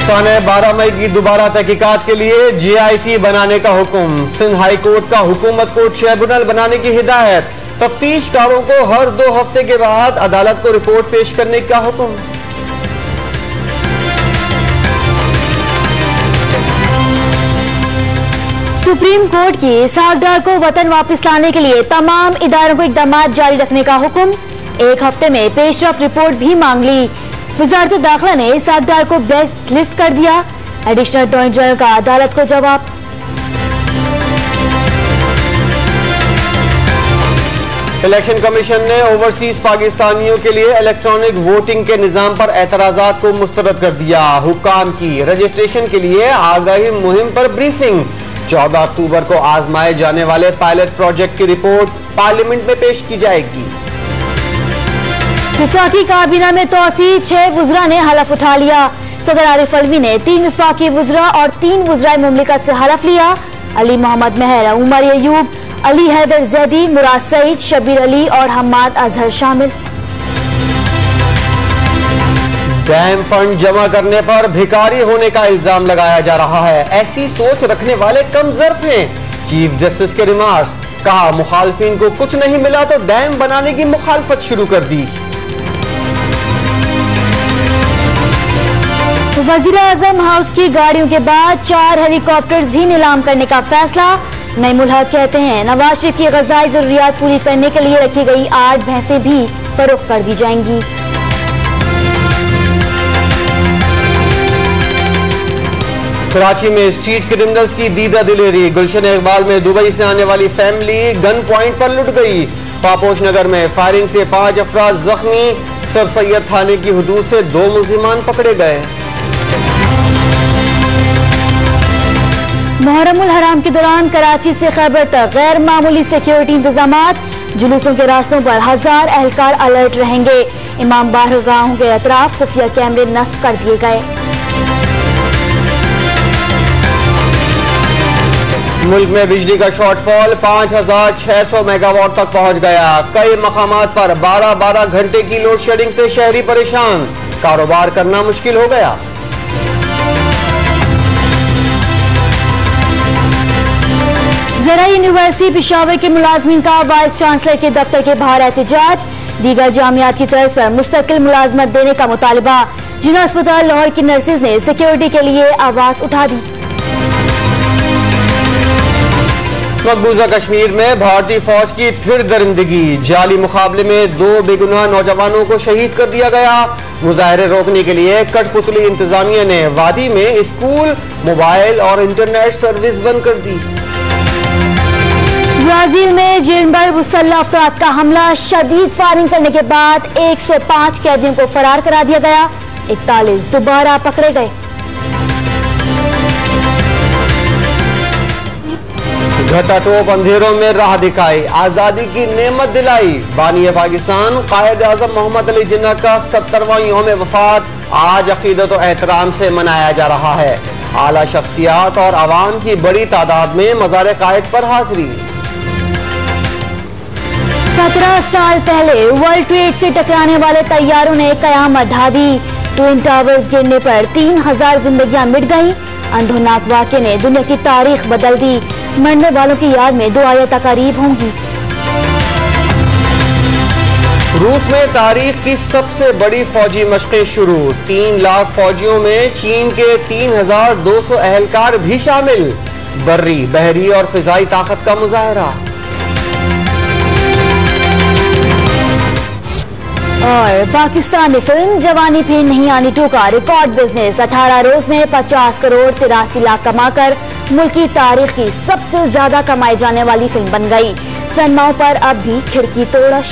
साने 12 मई की दोबारा तहकीकात के लिए JIT बनाने का हुक्म। सिंध हाई कोर्ट का हुकूमत को ट्रिब्यूनल बनाने की हिदायत। तफ्तीशकारों को हर 2 हफ्ते के बाद अदालत को रिपोर्ट पेश करने का हुक्म। सुप्रीम कोर्ट की इसहाकडार को वतन वापस लाने के लिए तमाम इदारों को इकदाम जारी रखने का हुक्म। 1 हफ्ते में पेशरफ रिपोर्ट भी मांग ली। वजारत दाखिला ने इसहाकडार को ब्लैक लिस्ट कर दिया। एडिशनल अटॉर्नी जनरल का अदालत को जवाब। इलेक्शन कमीशन ने ओवरसीज पाकिस्तानियों के लिए इलेक्ट्रॉनिक वोटिंग के निजाम पर एतराजात को मुस्तरद कर दिया। हुक्काम की रजिस्ट्रेशन के लिए आगाही मुहिम पर ब्रीफिंग। 14 अक्टूबर को आजमाए जाने वाले पायलट प्रोजेक्ट की रिपोर्ट पार्लियामेंट में पेश की जाएगी। वफाकी काबीना में तोसी 6 वुज़रा ने हलफ उठा लिया। सदर आरिफ अलवी ने 3 वफाकी वुज़रा और 3 वुज़राए मुमलिकत से हलफ लिया। अली मोहम्मद मेहर, उमर अयूब, अली हैदर जैदी, मुराद सईद, शबीर अली और हम्माद अजहर शामिल। डैम फंड जमा करने पर भिखारी होने का इल्जाम लगाया जा रहा है। ऐसी सोच रखने वाले कम ज़र्फ हैं। चीफ जस्टिस के रिमार्क्स। कहा मुखालफिन को कुछ नहीं मिला तो डैम बनाने की मुखालफत शुरू कर दी। वज़ीर आज़म हाउस की गाड़ियों के बाद 4 हेलीकॉप्टर्स भी नीलाम करने का फैसला। नईमुल हक कहते हैं नवाज शरीफ की ग़ज़ाई ज़रूरियात पूरी करने के लिए रखी गई 8 भैंसें भी फरोख्त कर दी जाएंगी। कराची में स्ट्रीट क्रिमिनल्स की दीदा दिलेरी। गुलशन इकबाल में दुबई से आने वाली फैमिली गन पॉइंट पर लुट गई। पापोश नगर में फायरिंग से 5 अफराद जख्मी। सर सैयद थाने की हुदूद से 2 मुल्जिमान पकड़े गए। मुहर्रमुल हराम के दौरान कराची से खैबर तक गैर मामूली सिक्योरिटी इंतजामात। जुलूसों के रास्तों पर 1000 एहलकार अलर्ट रहेंगे। इमाम बारगाहों के अतराफ खुफिया कैमरे नस्ब कर दिए गए। मुल्क में बिजली का शॉर्टफॉल 5600 मेगावाट तक पहुंच गया। कई मकामात पर 12-12 घंटे की लोड शेडिंग से शहरी परेशान। कारोबार करना मुश्किल हो गया। ज़रा यूनिवर्सिटी पेशावर के मुलाजमीन का वाइस चांसलर के दफ्तर के बाहर एहतजाज। दीगर जामियात की तर्ज पर मुस्तकिल मुलाजमत देने का मुतालबा। जिला अस्पताल लाहौर की नर्सेज ने सिक्योरिटी के लिए आवाज उठा दी। मकबूजा कश्मीर में भारतीय फौज की फिर दरिंदगी। जाली मुकाबले में 2 बेगुनाह नौजवानों को शहीद कर दिया गया। मुजाहरे रोकने के लिए कठपुतली इंतजामिया ने वादी में स्कूल, मोबाइल और इंटरनेट सर्विस बंद कर दी। ब्राजील में जेल पर मुसल्लह अफराद का हमला। शदीद फायरिंग करने के बाद 105 कैदियों को फरार करा दिया गया। 41 दोबारा पकड़े गए। घटाटोप अंधेरों में राह दिखाई, आजादी की नेमत दिलाई। बानी पाकिस्तान कायद आजम मोहम्मद अली जिन्ना का 70वां यौम वफात आज अकीदत और एहतराम से मनाया जा रहा है। आला शख्सियात और आवाम की बड़ी तादाद में मज़ार कायद पर हाजिरी। 17 साल पहले वर्ल्ड ट्रेड से टकराने वाले तैयारों ने कयामत ढा दी। ट्विन टावर्स गिरने पर 3000 जिंदगियां मिट गईं। अंधोनाक वाक़े ने दुनिया की तारीख बदल दी। मरने वालों की याद में दुआएं तकारीब होंगी। रूस में तारीख की सबसे बड़ी फौजी मशक़ें शुरू। 3 लाख फौजियों में चीन के 3200 एहलकार भी शामिल। बर्री, बहरी और फिजाई ताकत का मुजाहरा। और पाकिस्तानी फिल्म जवानी फिर नहीं आनी 2 का रिकॉर्ड बिजनेस। 18 रोज में 50 करोड़ 83 लाख कमाकर मुल्क की तारीख की सबसे ज्यादा कमाई जाने वाली फिल्म बन गई। सनमाओं पर अब भी खिड़की तोड़श।